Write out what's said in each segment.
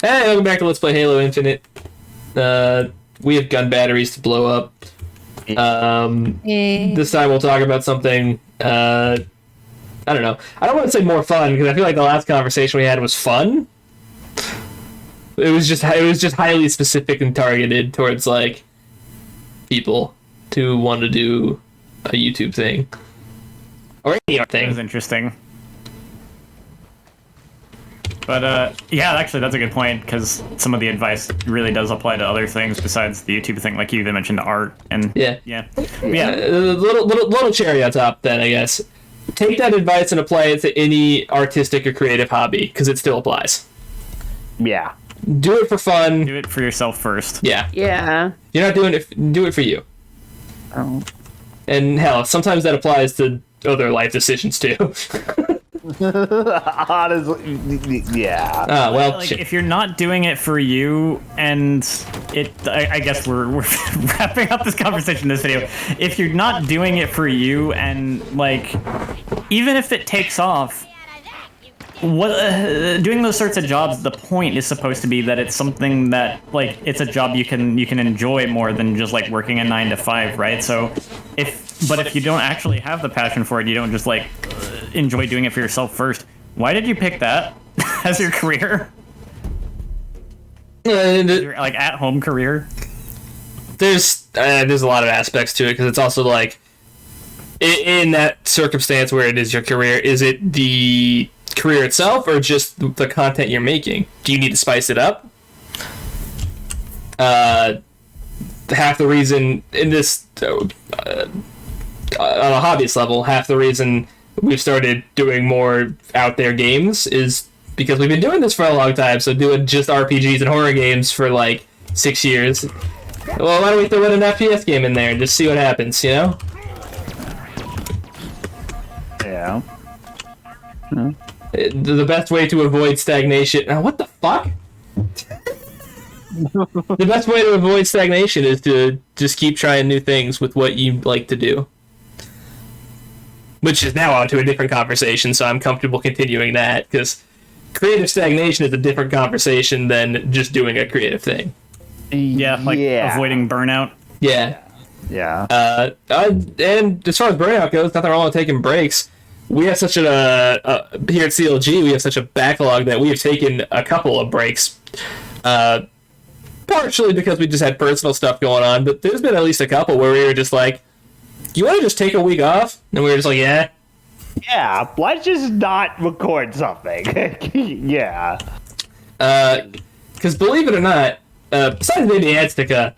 Hey, welcome back to Let's Play Halo Infinite. We have gun batteries to blow up. This time we'll talk about something, I don't know. I don't want to say more fun, because I feel like the last conversation we had was fun. It was just highly specific and targeted towards, like, people to want to do a YouTube thing. Or any art thing. That was interesting. But, yeah, actually, that's a good point, because some of the advice really does apply to other things besides the YouTube thing, like you even mentioned art, and... Yeah. Little cherry on top, then, I guess. Take that advice and apply it to any artistic or creative hobby, because it still applies. Yeah. Do it for fun. Do it for yourself first. Yeah. Yeah. You're not doing it, do it for you. Oh. And, hell, sometimes that applies to other life decisions, too. Honestly, yeah. Well, like, if you're not doing it for you, and I guess we're wrapping up this conversation in this video. If you're not doing it for you, and like, even if it takes off, what doing those sorts of jobs, the point is supposed to be that it's something that, like, it's a job you can enjoy more than just like working a 9 to 5, right? So if you don't actually have the passion for it, you don't just like enjoy doing it for yourself first. Why did you pick that as your career? Your, like, at-home career? There's a lot of aspects to it, because it's also like, in that circumstance where it is your career, is it the career itself or just the content you're making? Do you need to spice it up? Half the reason in this, on a hobbyist level, half the reason we've started doing more out there games is because we've been doing this for a long time. So doing just RPGs and horror games for like 6 years. Well, why don't we throw in an FPS game in there and just see what happens, you know? Yeah. The best way to avoid stagnation... Now, what the fuck? The best way to avoid stagnation is to just keep trying new things with what you like to do. Which is now on to a different conversation, so I'm comfortable continuing that, because creative stagnation is a different conversation than just doing a creative thing. Yeah, like avoiding burnout. Yeah. Yeah. And as far as burnout goes, nothing wrong with taking breaks. We have such here at CLG, we have such a backlog that we have taken a couple of breaks. Partially because we just had personal stuff going on, but there's been at least a couple where we were just like, you want to just take a week off? And we were just like, yeah. Yeah, let's just not record something. Yeah. Because believe it or not, besides maybe Anstca,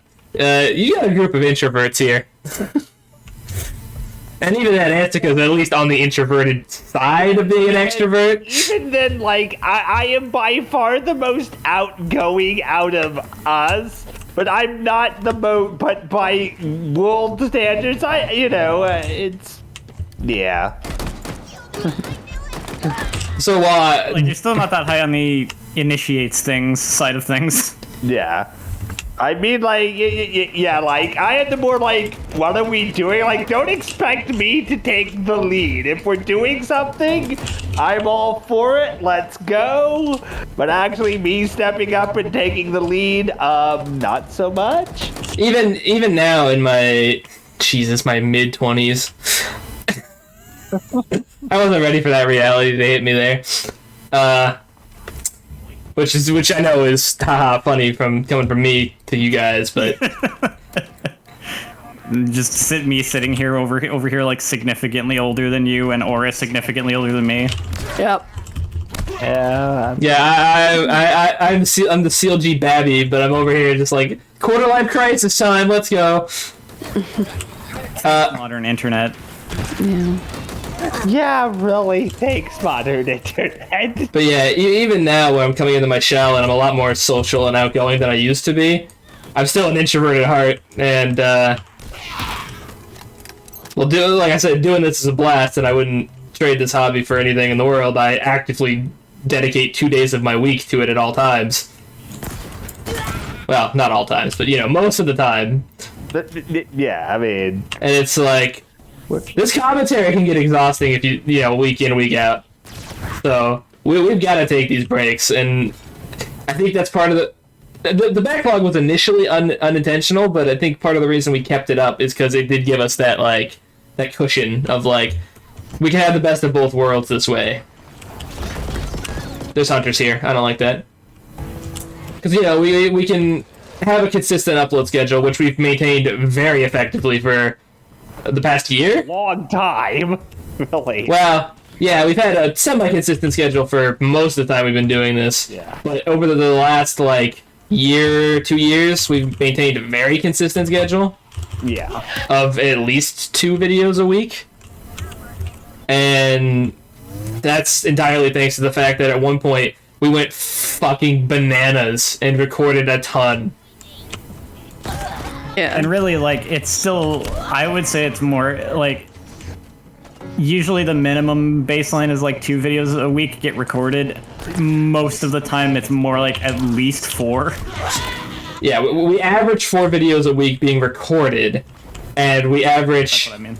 you got a group of introverts here. And even that Anstca is at least on the introverted side of being an extrovert. Even then, like, I am by far the most outgoing out of us, but I'm not the most, but by world standards, it's, yeah. So, like, you're still not that high on the initiates things side of things. Yeah. I mean, like, yeah, like, I had the more, like, what are we doing? Like, don't expect me to take the lead. If we're doing something, I'm all for it. Let's go. But actually, me stepping up and taking the lead, not so much. even now in my mid-20s, I wasn't ready for that reality to hit me there. Which I know is haha funny from coming from me to you guys, but just sitting here over here, like, significantly older than you, and Aura significantly older than me. Yep. Yeah, I'm the CLG babby, but I'm over here just like, quarter life crisis time, let's go. Modern internet. Yeah. Yeah, really. Thanks, modern internet. But yeah, even now when I'm coming into my shell and I'm a lot more social and outgoing than I used to be, I'm still an introvert at heart, and like I said, doing this is a blast, and I wouldn't trade this hobby for anything in the world. I actively dedicate 2 days of my week to it at all times. Well, not all times, but most of the time. Yeah, I mean, and it's like, this commentary can get exhausting if you week in, week out. So we've got to take these breaks, and I think that's part of the backlog was initially unintentional, but I think part of the reason we kept it up is because it did give us that like that cushion of like we can have the best of both worlds this way. There's hunters here. I don't like that. Because, you know, we can have a consistent upload schedule, which we've maintained very effectively for the past year. Long time, really. Well, yeah, we've had a semi-consistent schedule for most of the time we've been doing this. Yeah. But over the last, like, year, 2 years, we've maintained a very consistent schedule. Yeah. Of at least 2 videos a week. And that's entirely thanks to the fact that at one point we went fucking bananas and recorded a ton. Yeah. And really, like, it's still, I would say it's more, like, usually the minimum baseline is, like, 2 videos a week get recorded. Most of the time, it's more like at least 4. Yeah, we average 4 videos a week being recorded, and we average... That's what I mean.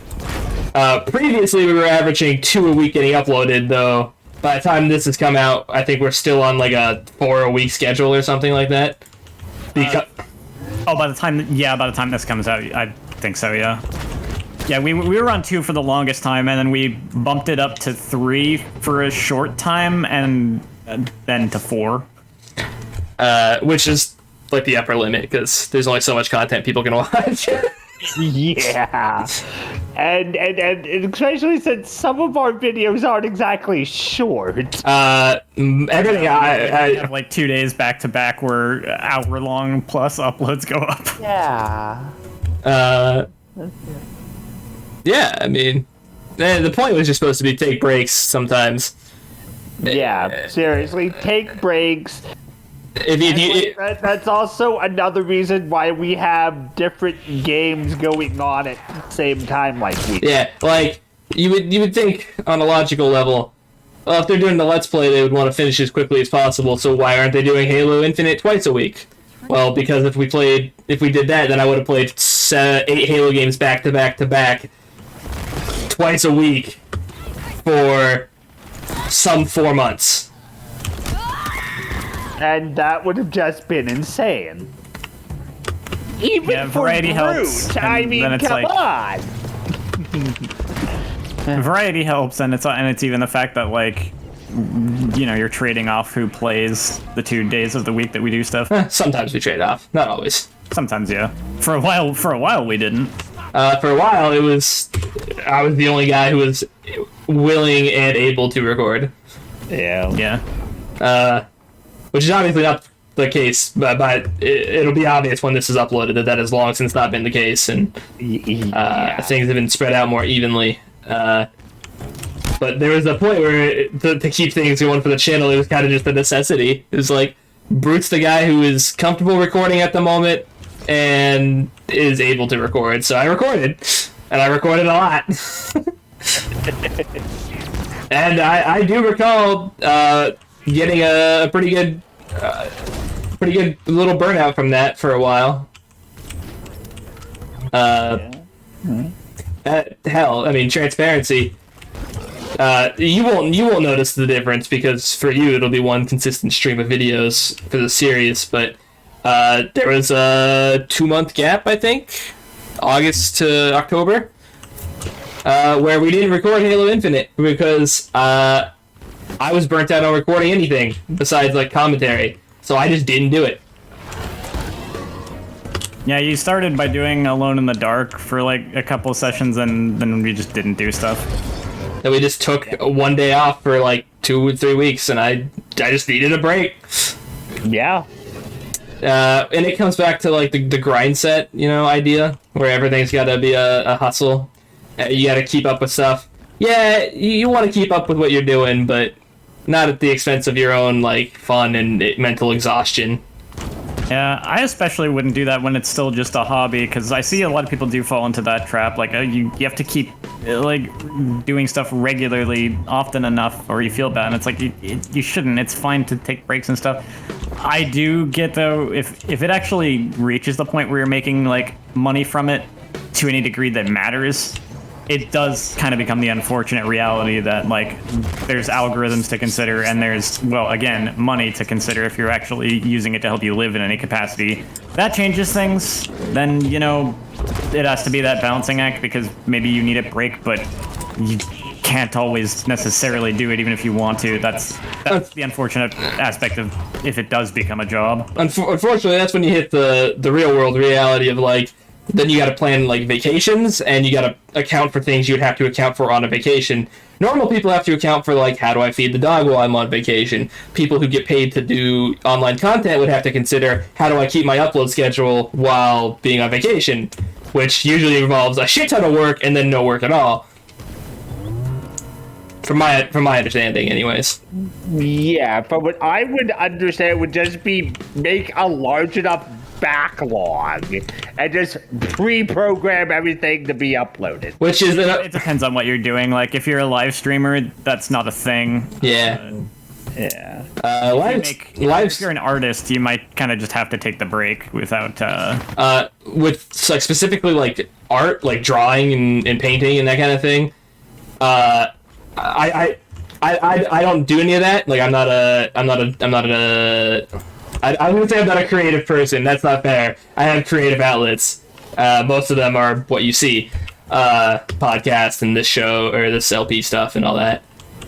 Previously, we were averaging 2 a week getting uploaded, though. By the time this has come out, I think we're still on like a 4 a week schedule or something like that. Because By the time this comes out, I think so. Yeah. Yeah, we were on 2 for the longest time, and then we bumped it up to 3 for a short time, and then to 4. which is like the upper limit because there's only so much content people can watch. Yeah, and especially since some of our videos aren't exactly short. Everything I have like 2 days back to back where hour-long plus uploads go up. Yeah. Yeah, I mean, the point was just supposed to be take breaks sometimes. Yeah, seriously, take breaks. That's also another reason why we have different games going on at the same time, like we. Yeah, like you would think on a logical level, well, if they're doing the Let's Play, they would want to finish as quickly as possible. So why aren't they doing Halo Infinite twice a week? Well, because if we did that, then I would have played 8 Halo games back to back to back, twice a week, for some 4 months. And that would have just been insane. Even Yeah, for variety Brute, helps, I and mean, then it's come like- on. Variety helps, and it's even the fact that, like, you know, you're trading off who plays the 2 days of the week that we do stuff. Sometimes we trade off, not always. Sometimes, yeah. For a while we didn't. For a while, I was the only guy who was willing and able to record. Yeah. Yeah. Which is obviously not the case, but it'll be obvious when this is uploaded that has long since not been the case, and things have been spread out more evenly. But there was a point where to keep things going for the channel, it was kind of just a necessity. It was like, Brute's the guy who is comfortable recording at the moment and is able to record, so I recorded, and I recorded a lot. And I do recall getting a pretty good little burnout from that for a while. Hell, I mean, transparency. You won't notice the difference because for you it'll be one consistent stream of videos for the series. But there was a 2-month gap, I think, August to October, where we didn't record Halo Infinite because I was burnt out on recording anything besides like commentary, so I just didn't do it. Yeah, you started by doing Alone in the Dark for like a couple of sessions, and then we just didn't do stuff. And we just took 1 day off for like 2 or 3 weeks, and I just needed a break. Yeah. And it comes back to like the grind set, idea, where everything's got to be a hustle. You got to keep up with stuff. Yeah, you want to keep up with what you're doing, but not at the expense of your own like fun and mental exhaustion. Yeah, I especially wouldn't do that when it's still just a hobby, because I see a lot of people do fall into that trap. Like, you have to keep like doing stuff regularly, often enough, or you feel bad. And it's like you shouldn't. It's fine to take breaks and stuff. I do get, though, if it actually reaches the point where you're making like money from it to any degree that matters, it does kind of become the unfortunate reality that like there's algorithms to consider and there's, well, again, money to consider if you're actually using it to help you live in any capacity. That changes things. Then, you know, it has to be that balancing act because maybe you need a break, but you can't always necessarily do it even if you want to. That's the unfortunate aspect of if it does become a job. Unfortunately, that's when you hit the real world reality of like, then you got to plan like vacations and you got to account for things you'd have to account for on a vacation. Normal people have to account for like, how do I feed the dog while I'm on vacation? People who get paid to do online content would have to consider, how do I keep my upload schedule while being on vacation? Which usually involves a shit ton of work and then no work at all. From my understanding, anyways. Yeah, but what I would understand would just be make a large enough backlog and just pre-program everything to be uploaded. Which is It depends on what you're doing. Like if you're a live streamer, that's not a thing. yeah. Yeah. If you're an artist, you might kind of just have to take the break without. With like specifically like art, like drawing and painting and that kind of thing. I don't do any of that. Like I was gonna say I'm not a creative person. That's not fair. I have creative outlets. Most of them are what you see, podcast and this show or this LP stuff and all that.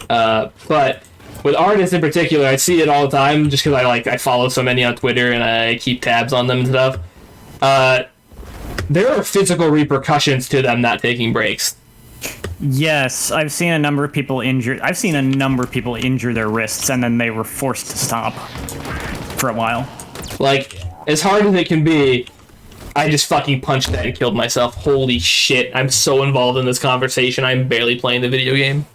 But with artists in particular, I see it all the time just because I follow so many on Twitter and I keep tabs on them and stuff. There are physical repercussions to them not taking breaks. Yes, I've seen a number of people injure. I've seen a number of people injure their wrists and then they were forced to stop for a while. Like, as hard as it can be, I just fucking punched that and killed myself. Holy shit, I'm so involved in this conversation, I'm barely playing the video game.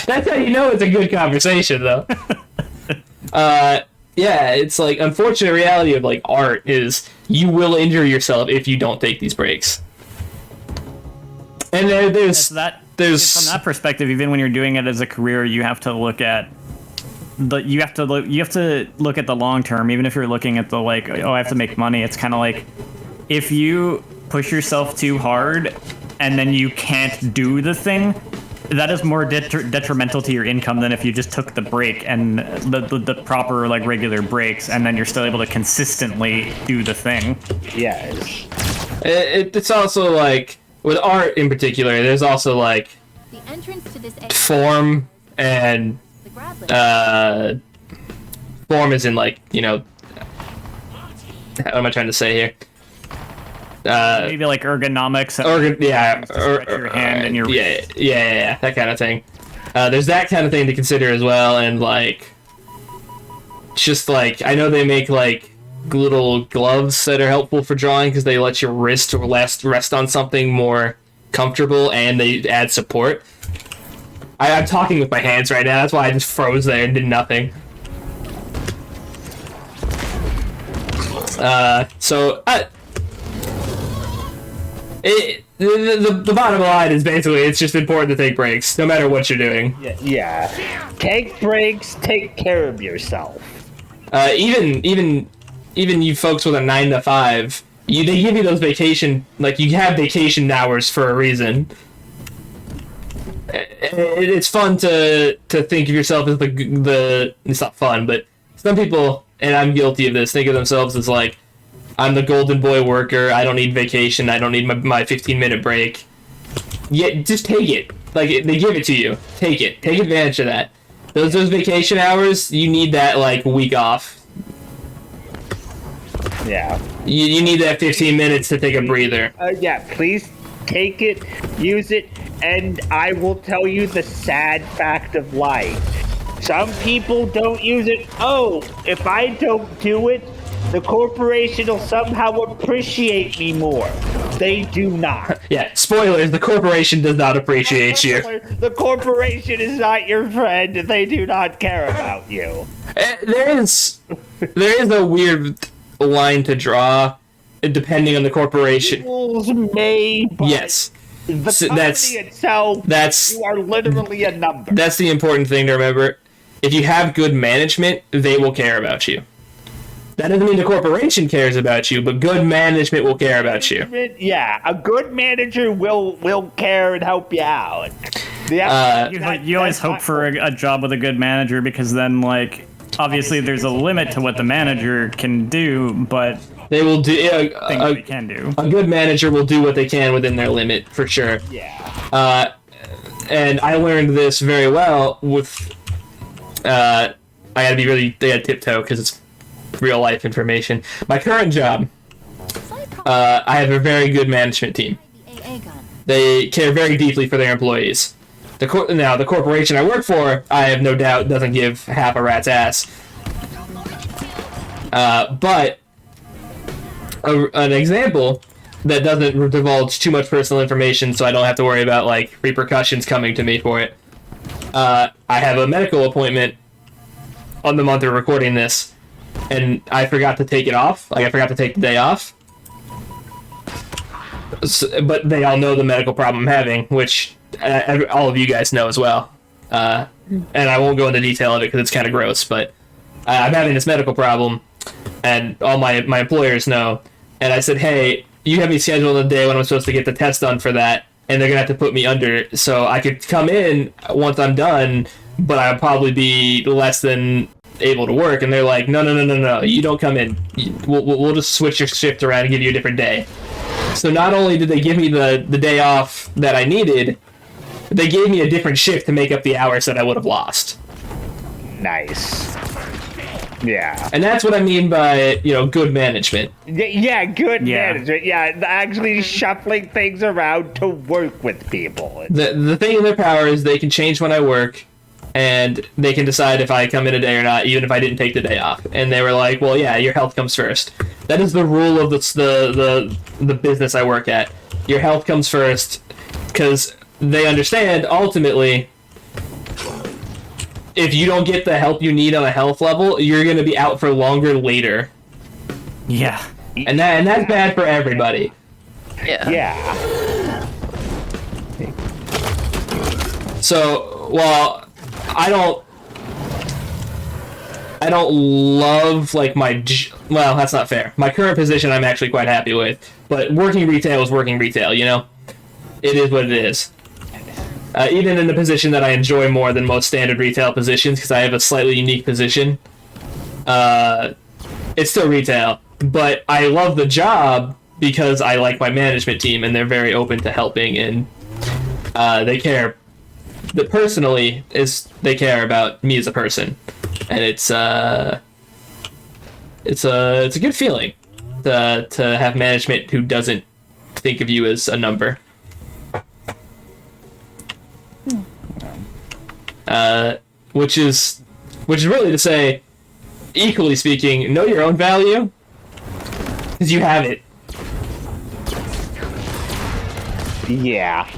That's how you know it's a good conversation, though. Yeah, it's like, unfortunate reality of, like, art is you will injure yourself if you don't take these breaks. And there's from that perspective, even when you're doing it as a career, you have to look at you have to look at the long term. Even if you're looking at the like, oh, I have to make money. It's kind of like if you push yourself too hard and then you can't do the thing, that is more detrimental to your income than if you just took the break and the proper like regular breaks, and then you're still able to consistently do the thing. Yes. It's also like, with art in particular, there's also like The entrance to this form and form is in like, you know, what am I trying to say here? Maybe like ergonomics. Stretch your hand and your wrist. Yeah, that kind of thing. There's that kind of thing to consider as well, and like, just like, I know they make like little gloves that are helpful for drawing because they let your wrist rest on something more comfortable, and they add support. I'm talking with my hands right now, that's why I just froze there and did nothing. The bottom line is basically it's just important to take breaks, no matter what you're doing. Yeah. Take breaks, take care of yourself. Even you folks with a 9 to 5, they give you those vacation, like, you have vacation hours for a reason. It's fun to think of yourself as the it's not fun, but some people, and I'm guilty of this, think of themselves as like, I'm the golden boy worker, I don't need vacation, I don't need my 15-minute break. Yeah, just take it. Like, they give it to you. Take it. Take advantage of that. Those vacation hours, you need that, like, week off. Yeah. You need that 15 minutes to take a breather. Yeah, please take it, use it, and I will tell you the sad fact of life. Some people don't use it. Oh, if I don't do it, the corporation will somehow appreciate me more. They do not. Yeah, spoilers, the corporation does not appreciate you. The corporation is not your friend. They do not care about you. There is a weird line to draw, depending on the corporation. Rules may, but yes. the company itself, you are literally a number. That's the important thing to remember. If you have good management, they will care about you. That doesn't mean the corporation cares about you, but good management will care about you. Yeah, a good manager will care and help you out. Yeah, You always hope for a job with a good manager, because then, like, obviously there's a limit to what the manager can do, but they will do things they can do. A good manager will do what they can within their limit, for sure. Yeah. And I learned this very well with. I had to be really tiptoe because it's real life information. My current job, I have a very good management team. They care very deeply for their employees. Now, the corporation I work for, I have no doubt, doesn't give half a rat's ass. But an example that doesn't divulge too much personal information, so I don't have to worry about like repercussions coming to me for it. I have a medical appointment on the month we're recording this, and I forgot to take it off. Like, I forgot to take the day off. But they all know the medical problem I'm having, which all of you guys know as well. And I won't go into detail of it because it's kind of gross, but I'm having this medical problem, and all my employers know. And I said, hey, you have me scheduled a day when I'm supposed to get the test done for that, and they're going to have to put me under. So I could come in once I'm done, but I'll probably be less than able to work. And they're like, no, you don't come in. We'll just switch your shift around and give you a different day. So not only did they give me the day off that I needed, they gave me a different shift to make up the hours that I would have lost. Nice. Yeah. And that's what I mean by, good management. Yeah, good management. Yeah, actually shuffling things around to work with people. The thing in their power is they can change when I work, and they can decide if I come in a day or not, even if I didn't take the day off. And they were like, well, yeah, your health comes first. That is the rule of the business I work at. Your health comes first, because they understand, ultimately, if you don't get the help you need on a health level, you're going to be out for longer later. Yeah. And that's bad for everybody. Yeah. So, well, I don't love, like, well, that's not fair. My current position I'm actually quite happy with. But working retail is working retail, It is what it is. Even in the position that I enjoy more than most standard retail positions, because I have a slightly unique position, it's still retail. But I love the job because I like my management team, and they're very open to helping, and they care. Personally, they care about me as a person, and it's a good feeling to have management who doesn't think of you as a number. Which is really to say, equally speaking, know your own value, because you have it. Yeah.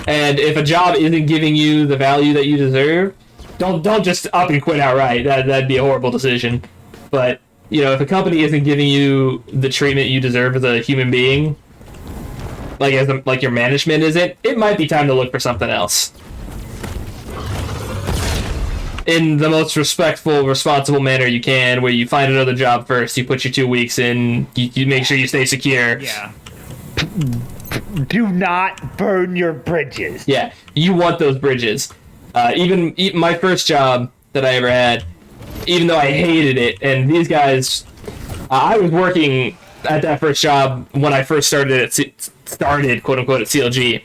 And if a job isn't giving you the value that you deserve, don't just up and quit outright. That'd be a horrible decision. But if a company isn't giving you the treatment you deserve as a human being, like your management isn't, it might be time to look for something else. In the most respectful, responsible manner you can, where you find another job first, you put your 2 weeks in, you make sure you stay secure. Yeah. Do not burn your bridges. Yeah, you want those bridges. Even my first job that I ever had, even though I hated it, and these guys, I was working at that first job when I first started quote unquote at CLG.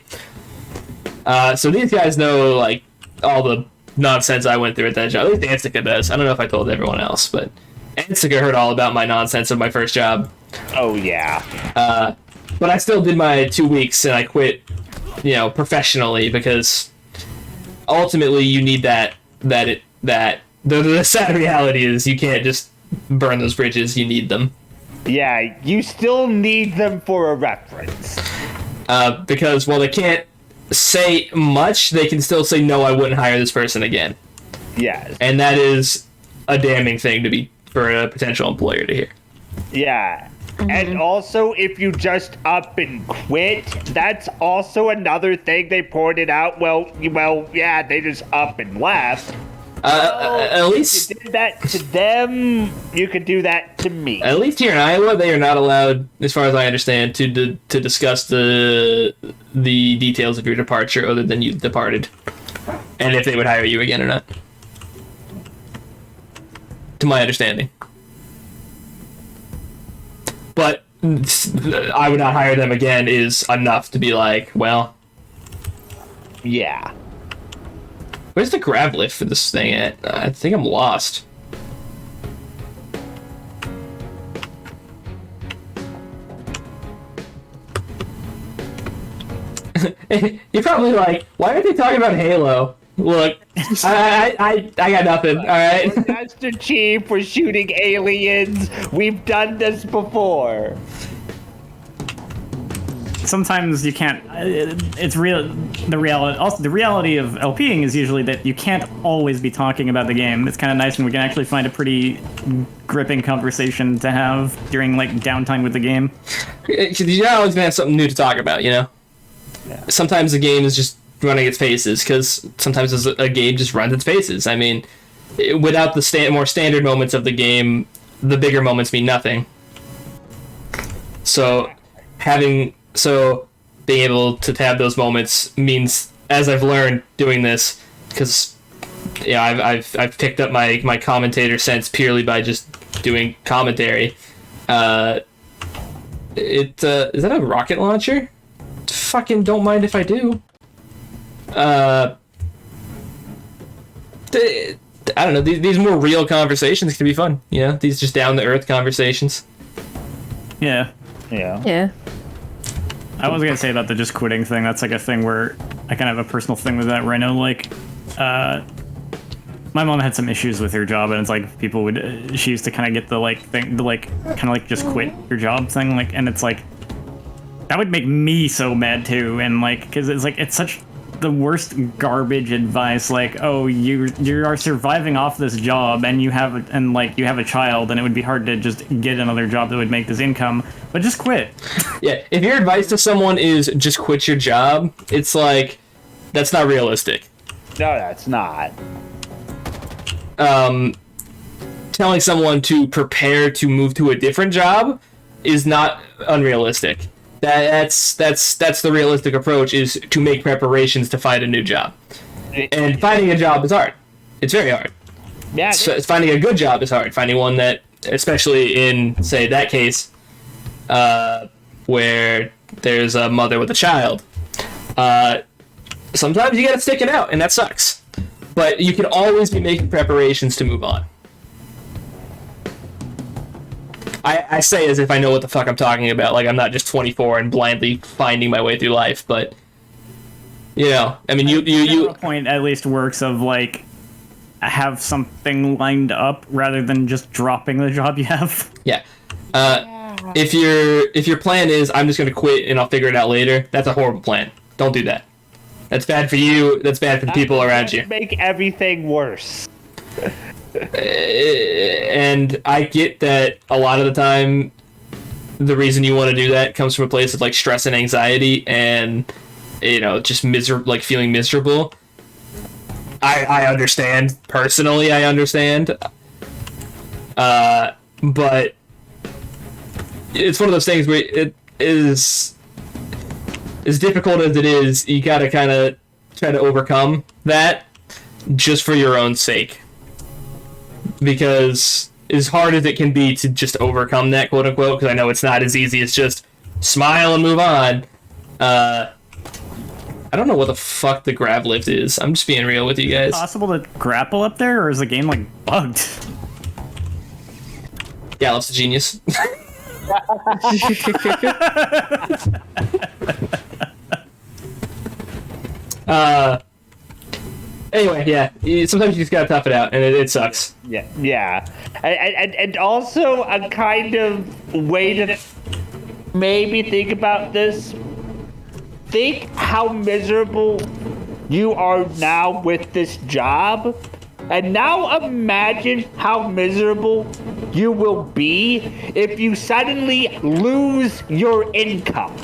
So these guys know like all the nonsense I went through at that job. At least Anstca does. I don't know if I told everyone else, but Anstca heard all about my nonsense of my first job. Oh yeah. But I still did my 2 weeks, and I quit, professionally, because ultimately you need that. The sad reality is you can't just burn those bridges. You need them. Yeah, you still need them for a reference. Because while they can't say much, they can still say, no, I wouldn't hire this person again. Yes. And that is a damning thing for a potential employer to hear. Yeah. Mm-hmm. And also, if you just up and quit, that's also another thing they pointed out. Well, yeah, they just up and left. At least You did that to them, you could do that to me. At least here in Iowa, they are not allowed, as far as I understand, to discuss the details of your departure, other than you departed, and if they would hire you again or not. To my understanding, but I would not hire them again is enough to be like, well, Yeah. where's the grab lift for this thing at? I think I'm lost. You're probably like, why aren't they talking about Halo? Look, I got nothing, alright? Master Chief, we're shooting aliens. We've done this before. Sometimes you can't. It's real. The reality. Also, the reality of LPing is usually that you can't always be talking about the game. It's kind of nice when we can actually find a pretty gripping conversation to have during like downtime with the game. You always have something new to talk about, you know? Yeah. Sometimes the game is just running its paces, because sometimes a game just runs its paces. I mean, without the more standard moments of the game, the bigger moments mean nothing. So being able to have those moments means, as I've learned doing this, because I've picked up my commentator sense purely by just doing commentary. Is that a rocket launcher? Fucking don't mind if I do. I don't know. These more real conversations can be fun. You know, these just down to earth conversations. Yeah. Yeah. I was gonna say about the just quitting thing. That's like a thing where I kind of have a personal thing with that, where I know like, my mom had some issues with her job, and it's like people would. She used to kind of get the like thing, the like kind of like just quit your job thing, like, and it's like that would make me so mad too, and like because it's like it's such the worst garbage advice. Like, oh, you are surviving off this job, and you have a child, and it would be hard to just get another job that would make this income, but just quit. Yeah, if your advice to someone is just quit your job, it's like that's not realistic. No, that's not. Telling someone to prepare to move to a different job is not unrealistic. That's the realistic approach, is to make preparations to find a new job. And finding a job is hard. It's very hard. Yeah. Finding a good job is hard. Finding one that, especially in, say, that case, where there's a mother with a child, sometimes you gotta stick it out, and that sucks. But you can always be making preparations to move on. I say as if I know what the fuck I'm talking about, like I'm not just 24 and blindly finding my way through life, but you know, I mean, you point at least works of like have something lined up rather than just dropping the job you have. Yeah. If your plan is I'm just gonna quit and I'll figure it out later, that's a horrible plan. Don't do that. That's bad for you. That's bad for the people around you. Make everything worse. And I get that a lot of the time the reason you want to do that comes from a place of like stress and anxiety and, you know, just like feeling miserable. I understand. Personally, I understand. But it's one of those things where it is as difficult as it is, you gotta kind of try to overcome that just for your own sake. Because as hard as it can be to just overcome that, quote unquote, because I know it's not as easy as just smile and move on. I don't know what the fuck the grab lift is. I'm just being real with you guys. Is it possible to grapple up there, or is the game like bugged? Galuf's a genius. Anyway, yeah. Sometimes you just gotta tough it out, and it sucks. Yeah. And also a kind of way to maybe think about this. Think how miserable you are now with this job, and now imagine how miserable you will be if you suddenly lose your income.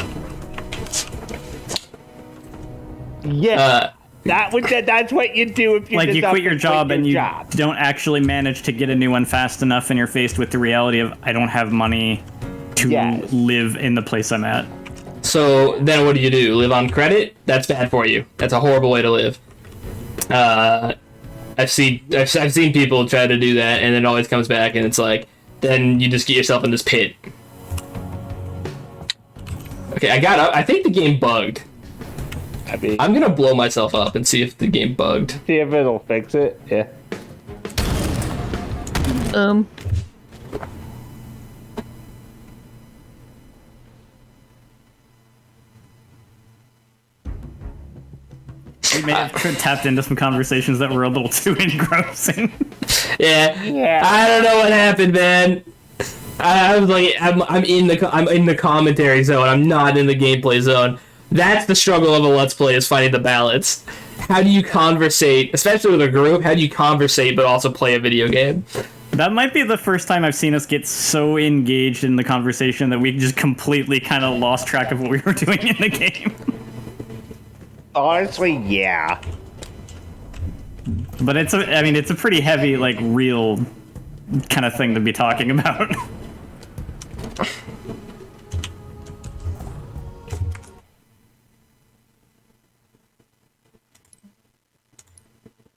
Yeah. That's what you do if you Like you quit your job and you job. don't actually manage to get a new one fast enough, and you're faced with the reality of I don't have money to Yes. live in the place I'm at. So then what do? Live on credit? That's bad for you. That's a horrible way to live. I've seen people try to do that, and it always comes back, and it's like, then you just get yourself in this pit. Okay, I think the game bugged. I mean, I'm gonna blow myself up and see if the game bugged. see if it'll fix it. Yeah. We may have tapped into some conversations that were a little too engrossing. Yeah. I don't know what happened, man. I was like, I'm in the commentary zone. I'm not in the gameplay zone. That's the struggle of a Let's Play, is finding the balance. How do you conversate, especially with a group? How do you conversate but also play a video game? That might be the first time I've seen us get so engaged in the conversation that we just completely kind of lost track of what we were doing in the game. Honestly, yeah. But it's a pretty heavy, like, real kind of thing to be talking about.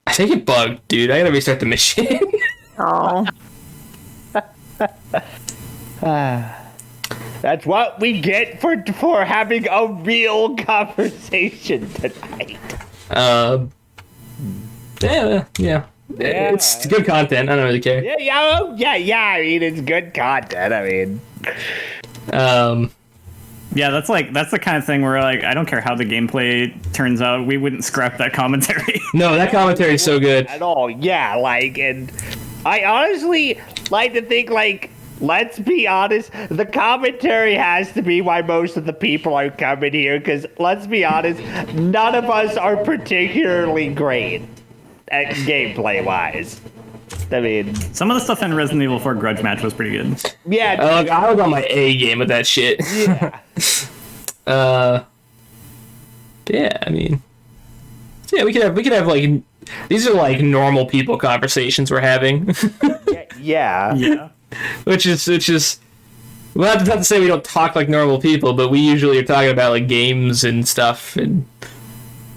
I think it bugged, dude. I gotta restart the machine. Oh. That's what we get for having a real conversation tonight. Yeah. It's good content. I don't really care. Yeah. I mean, it's good content. I mean, Yeah, that's the kind of thing where, like, I don't care how the gameplay turns out, we wouldn't scrap that commentary. No, that commentary is so good. at all. Yeah, like, and I honestly like to think, like, let's be honest, the commentary has to be why most of the people are coming here, because let's be honest, none of us are particularly great at gameplay-wise. I mean, Some of the stuff in Resident Evil 4 Grudge Match was pretty good. yeah, I was on my A game with that shit. yeah. Yeah, I mean, yeah, we could have like, these are like normal people conversations we're having. Yeah. Yeah. which is well, that's not to say we don't talk like normal people, but we usually are talking about like games and stuff, and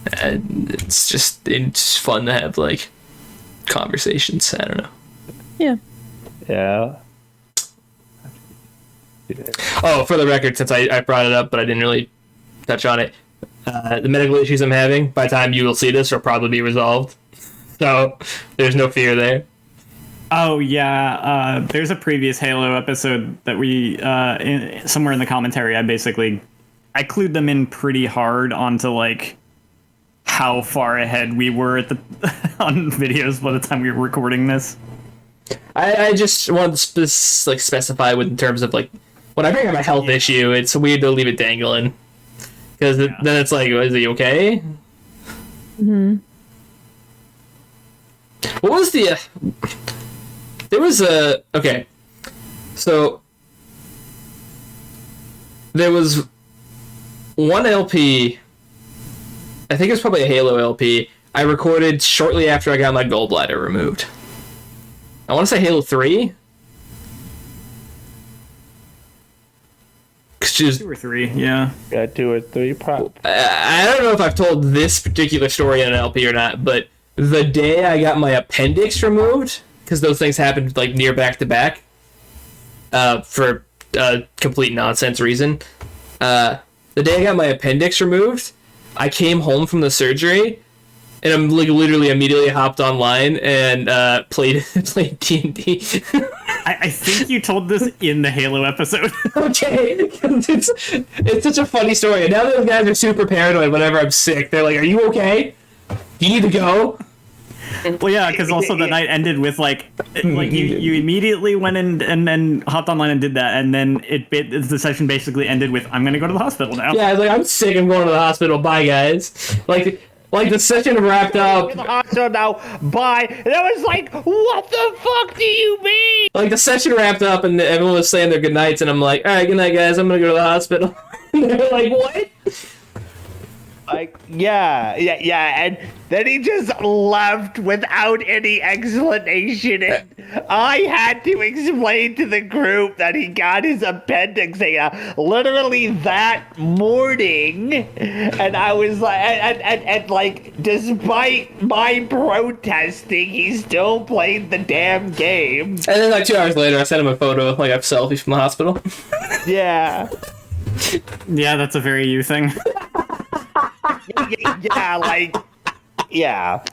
it's fun to have like conversations. I don't know. Yeah. Yeah. Oh, for the record, since I brought it up, but I didn't really touch on it, the medical issues I'm having, by the time you will see this, will probably be resolved. So there's no fear there. Oh, yeah. There's a previous Halo episode that we, somewhere in the commentary, I clued them in pretty hard onto, like, how far ahead we were at on videos by the time we were recording this. I just want to specify with in terms of like, when I bring up a health issue, it's weird to leave it dangling. Because then it's like, is he okay? Mm-hmm. What was the... there was a... Okay. So... There was one LP... I think it was probably a Halo LP. I recorded shortly after I got my gallbladder removed. I want to say Halo 3. 2 or 3, yeah. Got 2 or 3 prop. I don't know if I've told this particular story on an LP or not, but the day I got my appendix removed, because those things happened like near back to back, for a complete nonsense reason. The day I got my appendix removed, I came home from the surgery, and I'm like literally immediately hopped online and played D&D. I think you told this in the Halo episode. Okay, it's such a funny story. And now those guys are super paranoid whenever I'm sick. They're like, "Are you okay? Do you need to go?" Well, yeah, because also the night ended with like you immediately went in and then hopped online and did that, and then the session basically ended with, "I'm gonna go to the hospital now." Yeah, I was like, "I'm sick. I'm going to the hospital. Bye, guys." Like the session wrapped up. The hospital now, bye. And I was like, what the fuck do you mean? Like the session wrapped up, and everyone was saying their good nights, and I'm like, "All right, good night, guys. I'm gonna go to the hospital." And they're like, "What?" Like, yeah, and then he just left without any explanation. And I had to explain to the group that he got his appendix literally that morning. And I was like, and like, despite my protesting, he still played the damn game. And then like 2 hours later, I sent him a photo of like a selfie from the hospital. Yeah. Yeah, that's a very you thing. Yeah, like, yeah.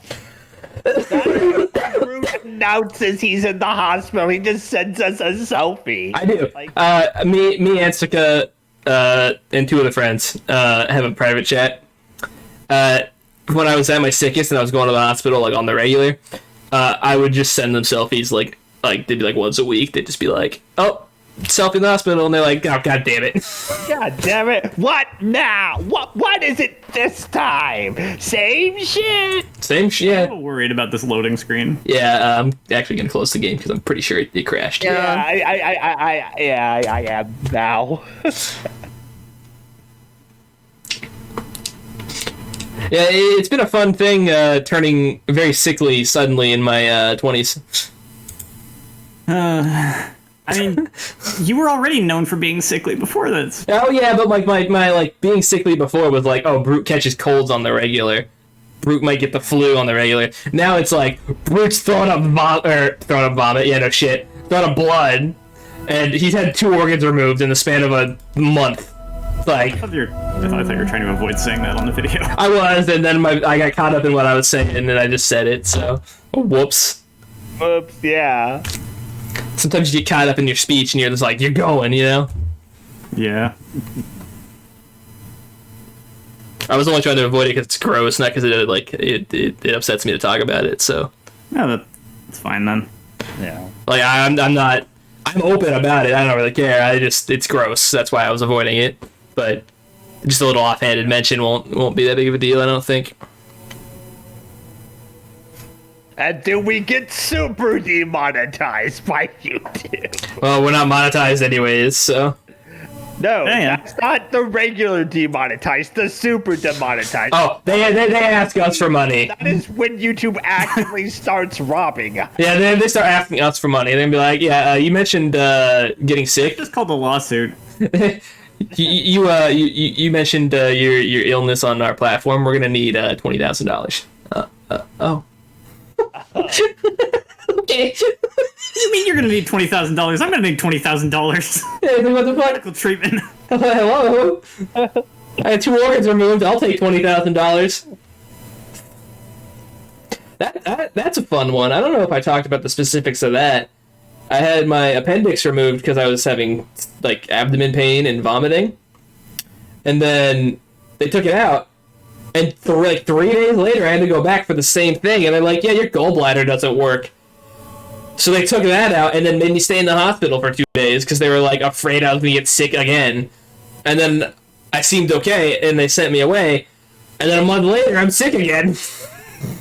That group announces he's in the hospital. He just sends us a selfie. I do. Like, Me, Anstca, and 2 other friends have a private chat. When I was at my sickest and I was going to the hospital like on the regular, I would just send them selfies like they'd be like once a week. They'd just be like, "Oh, selfie in the hospital," and they're like, "Oh, god damn it." God damn it. What now? What is it this time? Same shit? Same shit. I'm a little worried about this loading screen. Yeah, I'm actually gonna close the game because I'm pretty sure it crashed. Yeah, I am now. Yeah, it's been a fun thing turning very sickly suddenly in my 20s. I mean, you were already known for being sickly before this. Oh yeah, but like my like being sickly before was like, oh, Brute catches colds on the regular. Brute might get the flu on the regular. Now it's like Brute's throwing up vomit. Yeah, no shit, throwing up blood, and he's had 2 organs removed in the span of a month. Like, I thought you were trying to avoid saying that on the video. I was, and then I got caught up in what I was saying, and then I just said it. So, whoops. Oops, yeah. Sometimes you get caught up in your speech, and you're just like, you're going, you know. Yeah. I was only trying to avoid it because it's gross, not because it upsets me to talk about it. So, Yeah, that's fine then. Yeah. like, I'm open about it. I don't really care. It's gross. That's why I was avoiding it. But just a little offhanded mention won't be that big of a deal, I don't think. And do we get super demonetized by YouTube? Well, we're not monetized anyways, so. No, Yeah. that's not the regular demonetized, the super demonetized. Oh, they ask us for money. That is when YouTube actually starts robbing us. Yeah, then they start asking us for money. They're gonna be like, yeah, you mentioned getting sick. Just called a lawsuit. you mentioned your illness on our platform. We're gonna need $20,000. Oh. Okay. You mean you're gonna need $20,000? I'm gonna need $20,000. Hey, what the fuck? Medical treatment. Hello. I had 2 organs removed. I'll take $20,000. That's a fun one. I don't know if I talked about the specifics of that. I had my appendix removed because I was having like abdomen pain and vomiting, and then they took it out. And 3 days later, I had to go back for the same thing, and they're like, "Yeah, your gallbladder doesn't work." So they took that out and then made me stay in the hospital for 2 days because they were like afraid I was gonna get sick again. And then I seemed okay, and they sent me away. And then a month later, I'm sick again.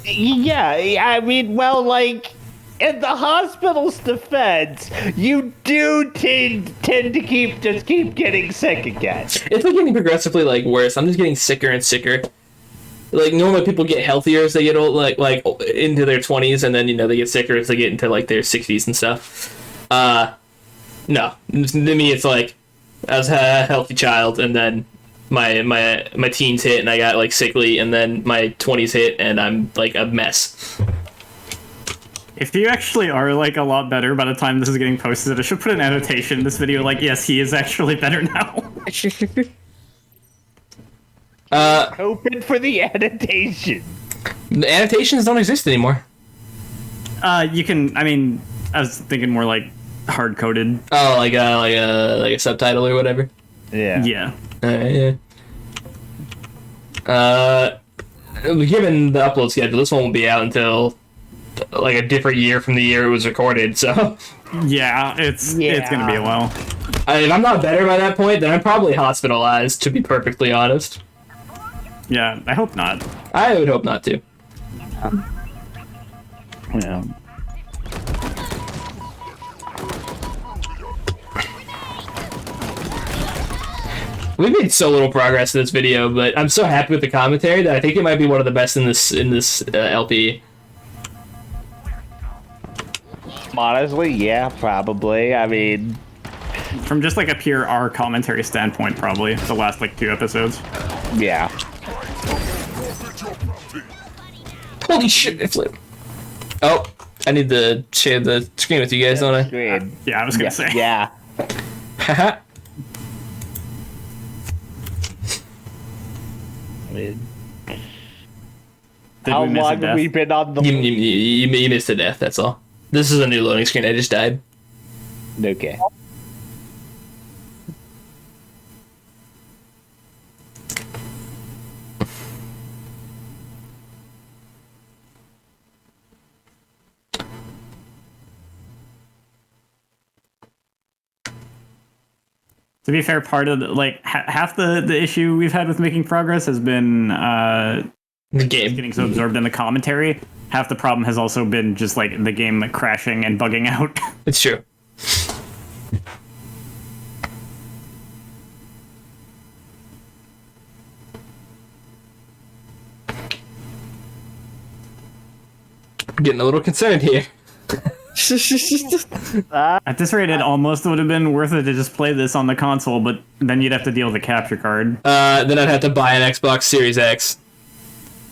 Yeah, I mean, well, like, in the hospital's defense, you do tend to keep getting sick again. It's like getting progressively like worse. I'm just getting sicker and sicker. Like normally people get healthier as they get old, like into their 20s, and then they get sicker as they get into like their 60s and stuff. No, to me it's like I was a healthy child, and then my teens hit, and I got like sickly, and then my 20s hit, and I'm like a mess. If you actually are like a lot better by the time this is getting posted, I should put an annotation in this video like, yes, he is actually better now. Open for the annotation. The annotations don't exist anymore. You can, I mean, I was thinking more like hard-coded. Oh, like a subtitle or whatever. Yeah. Yeah. Yeah. Given the upload schedule, this one won't be out until like a different year from the year it was recorded. So Yeah, it's gonna be a while. if I'm not better by that point, then I'm probably hospitalized. To be perfectly honest. Yeah, I hope not. I would hope not to. Yeah. We've made so little progress in this video, but I'm so happy with the commentary that I think it might be one of the best in this LP. Honestly, yeah, probably. I mean, From just like a pure R commentary standpoint, probably the last like 2 episodes. yeah. Holy shit! It flipped. Oh, I need to share the screen with you guys, don't I? Green. Yeah, I was gonna say. Yeah. Haha. I mean, Did how we miss a long death? have we been on the... You missed a death. That's all. This is a new loading screen. I just died. Okay. To be fair, part of the, like half the issue we've had with making progress has been The game. getting so absorbed in the commentary. Half the problem has also been just like the game crashing and bugging out. It's true. Getting a little concerned here. At this rate, it almost would have been worth it to just play this on the console, but then you'd have to deal with the capture card. Then I'd have to buy an Xbox Series X.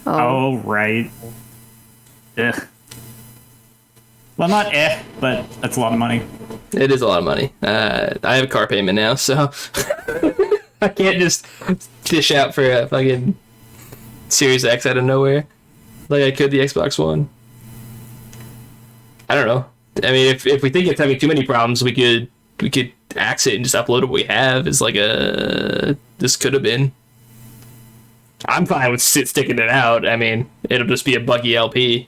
Oh, right. Ugh. Well, not but that's a lot of money. It is a lot of money. I have a car payment now, so I can't just dish out for a fucking Series X out of nowhere like I could the Xbox One. I don't know. I mean, if we think it's having too many problems, we could axe it and just upload what we have as like a this could have been. I'm fine with sticking it out. I mean, it'll just be a buggy LP.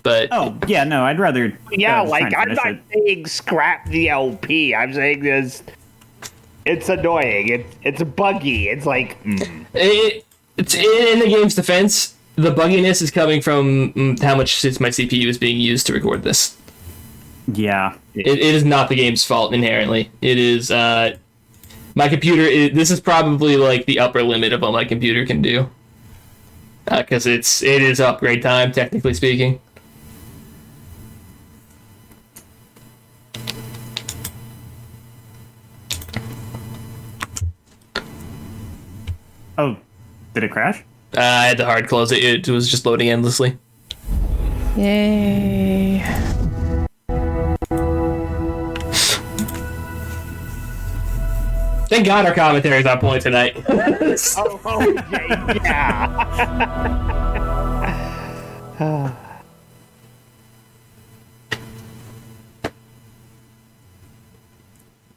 But Oh, yeah, no, I'd rather. Yeah, just like, try I'm and not finish it. saying scrap the LP. I'm saying this... It's annoying. It's buggy. It's like... it's in the game's defense. The bugginess is coming from how much my CPU is being used to record this. Yeah. It is not the game's fault inherently. It is my computer. This is probably like the upper limit of what my computer can do, because it is upgrade time, technically speaking. Oh, did it crash? I had to hard close it. It was just loading endlessly. Yay. Thank God our commentary is on point tonight. Yeah.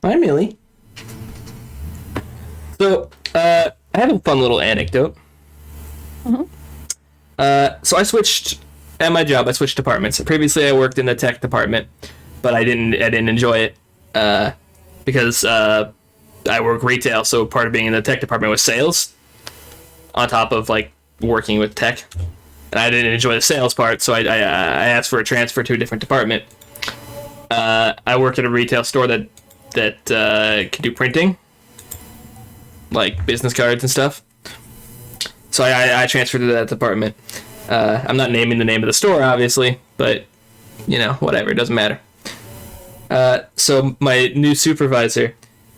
Hi, Millie. So, I have a fun little anecdote. So I switched at my job. I switched departments. Previously, I worked in the tech department, but I didn't enjoy it because I work retail. So part of being in the tech department was sales, on top of like working with tech, and I didn't enjoy the sales part. So I asked for a transfer to a different department. I work at a retail store that can do printing, like business cards and stuff. So I transferred to that department. I'm not naming the name of the store, obviously, but, you know, whatever, it doesn't matter. So my new supervisor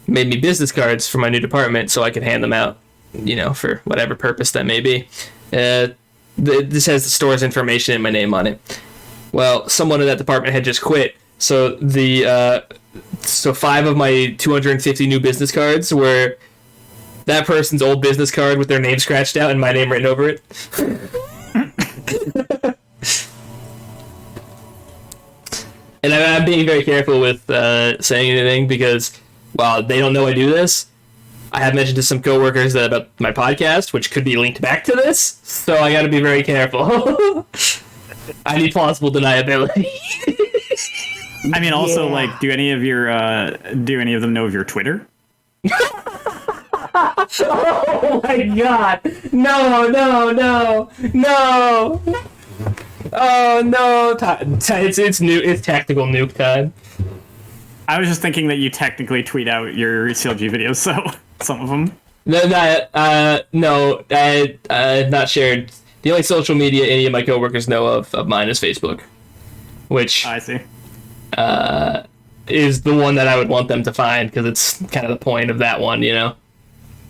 made me business cards for my new department so I could hand them out, you know, for whatever purpose that may be. This has the store's information and my name on it. Well, someone in that department had just quit, so so 5 of my 250 new business cards were that person's old business card with their name scratched out and my name written over it. And I'm being very careful with saying anything because while they don't know I do this, I have mentioned to some coworkers about my podcast, which could be linked back to this, so I gotta be very careful. I need plausible deniability. I mean, also, like, do any of them know of your Twitter? Oh my god! No! Oh no! It's tactical nuke time. I was just thinking that you technically tweet out your CLG videos, so some of them. No, not shared. The only social media any of my coworkers know of mine is Facebook, which I see. is the one that I would want them to find because it's kind of the point of that one, you know.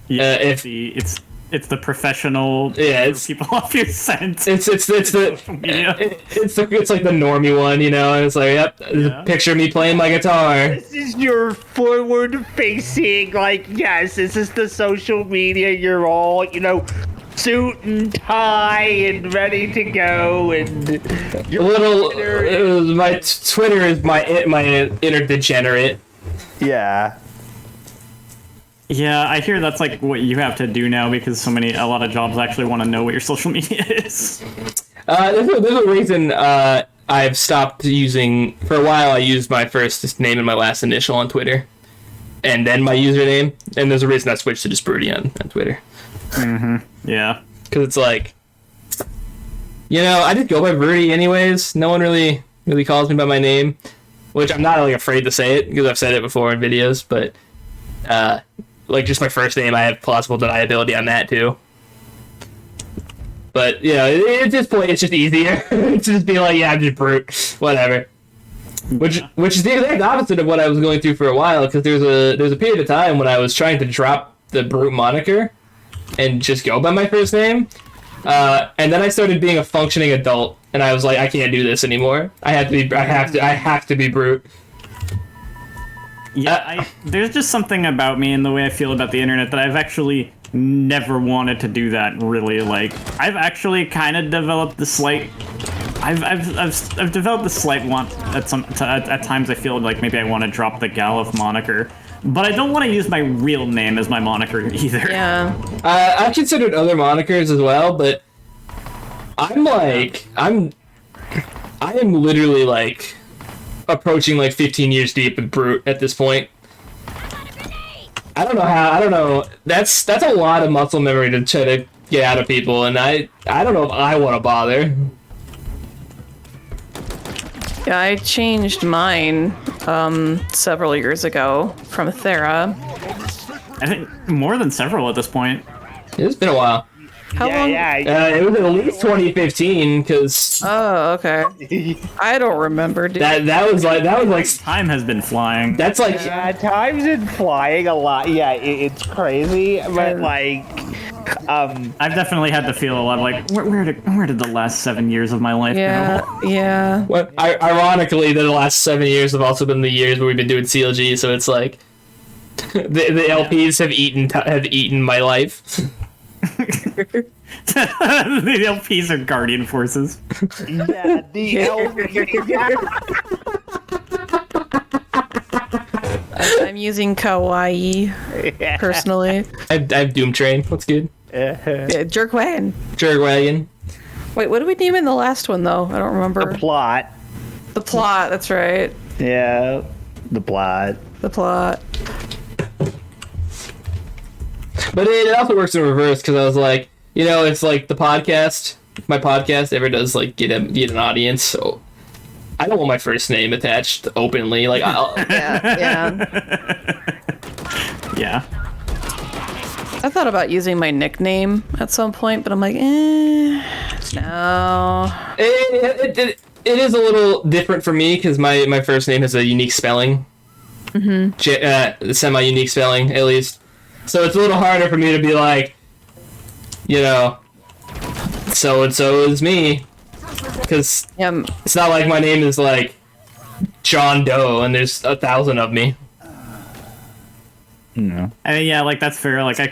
Yeah, If it's the professional. Yeah, it's people off your scent. it's like the normie one, you know. And it's like, yep, there's a picture of me playing my guitar. This is your forward-facing, like, yes, this is the social media. You're all, you know, suit and tie and ready to go, and your My Twitter is my inner degenerate. Yeah. Yeah, I hear that's like what you have to do now because a lot of jobs actually want to know what your social media is. There's a reason I've stopped using. For a while, I used my first name and my last initial on Twitter, and then my username. And there's a reason I switched to just Broody on Twitter. Yeah. Because it's like, you know, I just go by Broody anyways. No one really calls me by my name, which I'm not like afraid to say it because I've said it before in videos. But like just my first name, I have plausible deniability on that too. But you know, at this point, it's just easier to just be like, yeah, I'm just Brute, whatever. Which is the exact opposite of what I was going through for a while. Because there's a period of time when I was trying to drop the Brute moniker and just go by my first name, and then I started being a functioning adult, and I was like, I can't do this anymore. I have to be Brute. Yeah, there's just something about me and the way I feel about the internet that I've actually never wanted to do that. Really, like I've actually kind of developed the slight. I've developed the slight want at times. I feel like maybe I want to drop the Galuf moniker. But I don't want to use my real name as my moniker either. Yeah. I've considered other monikers as well, but I am literally like approaching like 15 years deep with Brute at this point. I don't know. That's a lot of muscle memory to try to get out of people, and I don't know if I want to bother. Yeah, I changed mine several years ago from Nyathera. I think more than several at this point. It's been a while. How long? It was at least 2015 because. Oh, okay. I don't remember, dude. That was like Time has been flying. that's like Time's been flying a lot. Yeah, it's crazy, but like, I've definitely had to feel a lot like where did the last 7 years of my life Yeah, go? yeah. Well, ironically, the last 7 years have also been the years where we've been doing CLG, so it's like the LPs have eaten my life. The LPs are guardian forces. yeah, the I'm using Kawaii personally. I have Doom Train. What's good? Yeah, Jerkwagon. Jerkwagon. Wait, what did we name in the last one though? I don't remember. The plot. The plot. That's right. Yeah, the plot. The plot. But it also works in reverse because I was like, you know, it's like the podcast. My podcast ever does like get an audience, so I don't want my first name attached openly. Like, Yeah. Yeah. I thought about using my nickname at some point, but I'm like, no. it is a little different for me because my first name has a unique spelling. Semi-unique spelling, at least. So it's a little harder for me to be like, you know, so-and-so is me. Because it's not like my name is like John Doe and there's 1,000 of me. No. I mean, yeah, like that's fair. Like I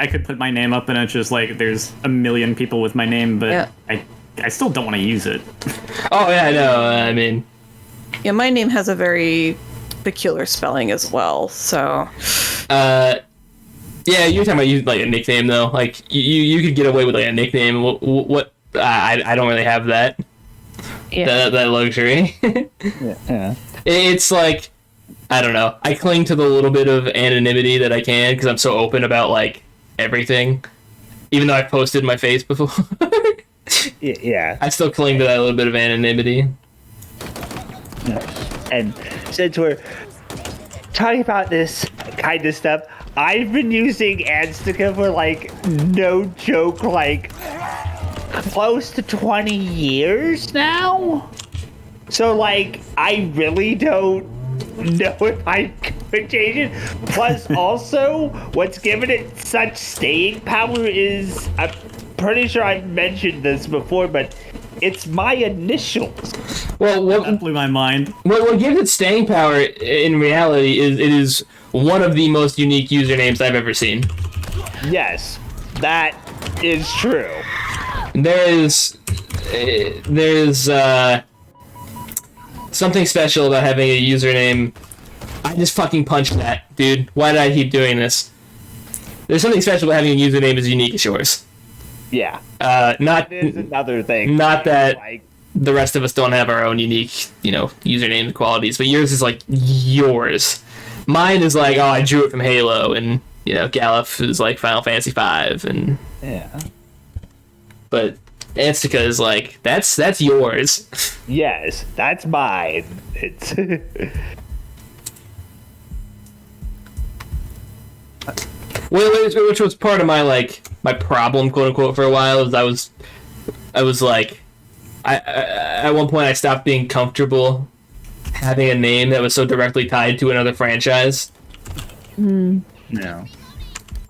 could put my name up and it's just like there's a million people with my name, but I still don't want to use it. Oh yeah, no, I mean. Yeah, my name has a very peculiar spelling as well, so. Yeah, you're talking about like a nickname though. Like you could get away with like a nickname. What I don't really have that. Yeah. That luxury. Yeah. It's like, I don't know. I cling to the little bit of anonymity that I can because I'm so open about like everything. Even though I've posted my face before. Yeah. I still cling to that little bit of anonymity. And since we're talking about this kind of stuff, I've been using Anstca for like, no joke, like close to 20 years now. So like, I really don't know if I could change it. Plus, also, what's given it such staying power is, I'm pretty sure I've mentioned this before, but it's my initials. Well, That blew my mind. what gives it staying power in reality is it is one of the most unique usernames I've ever seen. Yes, that is true. There's something special about having a username. I just fucking punched that, dude. Why did I keep doing this? There's something special about having a username as unique as yours. Yeah. Not There's another thing. not that Like, the rest of us don't have our own unique, username qualities, but yours is like yours. Mine is like, oh, I drew it from Halo, and Galuf is like Final Fantasy V, and yeah. but Anstca is like that's yours. Yes, that's mine. It's Which was part of my problem, quote unquote, for a while. Is I was like, I at one point I stopped being comfortable having a name that was so directly tied to another franchise. no.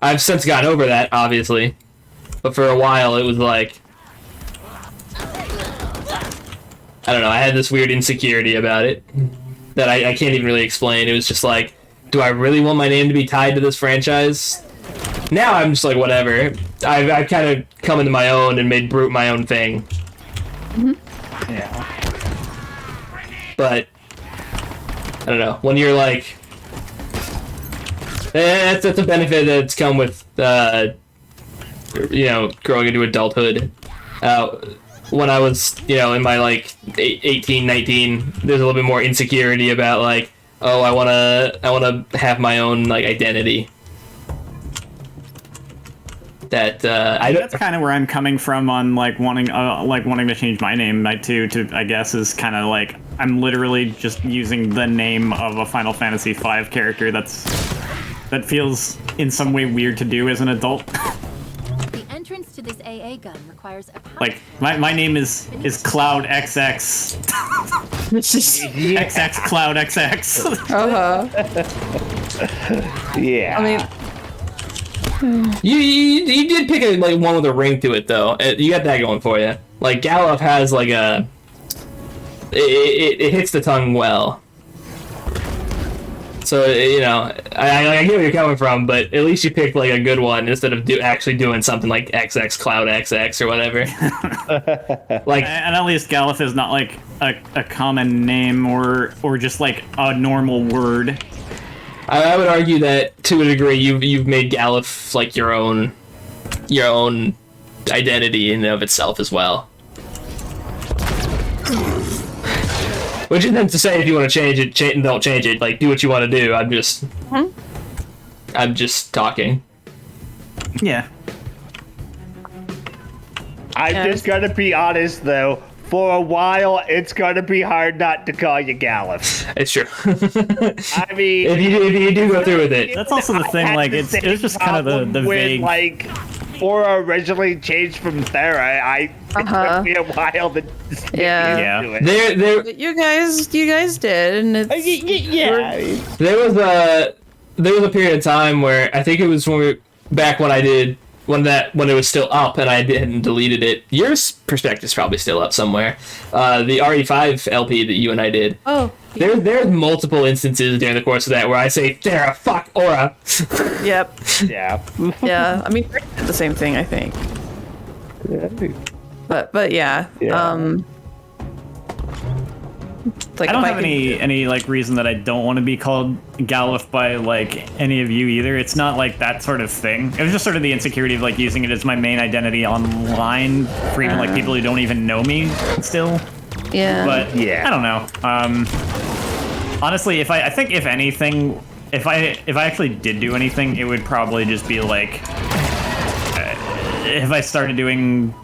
I've since gotten over that, obviously, but for a while it was like, I don't know, I had this weird insecurity about it that I can't even really explain. It was just like, do I really want my name to be tied to this franchise? Now I'm just like, whatever. I've kind of come into my own and made Brute my own thing. Yeah. But I don't know. When you're like, that's a benefit that's come with growing into adulthood. When I was in my like 18, 19, there's a little bit more insecurity about like, oh, I wanna have my own like identity. That That's kind of where I'm coming from on wanting to change my name to I guess is kind of like I'm literally just using the name of a Final Fantasy V character that feels in some way weird to do as an adult. The entrance to this AA gun requires a Like my name is Cloud XX. XX Cloud XX. Yeah. I mean, you did pick a one with a ring to it though. You got that going for you. Like Galuf has like it hits the tongue well. So I get where you're coming from, but at least you picked like a good one instead of actually doing something like XX Cloud XX or whatever. Like, and at least Galuf is not like a common name or just like a normal word. I would argue that to a degree you've made Galuf like your own identity in and of itself as well. Which isn't to say if you want to change it, don't change it. Like, do what you want to do. I'm just talking. Yeah. I'm just gonna be honest though. For a while, it's gonna be hard not to call you Galuf. It's true. I mean, if you do go through with it. That's also the thing, like, it was just kind of the vague... Like, Aura originally changed from Thera, it took me a while to Yeah. get used to it. but you guys did, and it's Yeah. There was a period of time where I think it was when it was still up and I hadn't deleted it. Your perspective's probably still up somewhere. The RE5 LP that you and I did. Oh. There's multiple instances during the course of that where I say, Thera, fuck Aura. Yep. Yeah. Yeah. I mean, the same thing, I think. But yeah. Like I don't if have any like reason that I don't want to be called Galuf by like any of you either. It's not like that sort of thing. It was just sort of the insecurity of like using it as my main identity online for even like people who don't even know me still. Yeah. But Yeah. I don't know. Honestly, I think if anything, if I actually did do anything, it would probably just be like if I started doing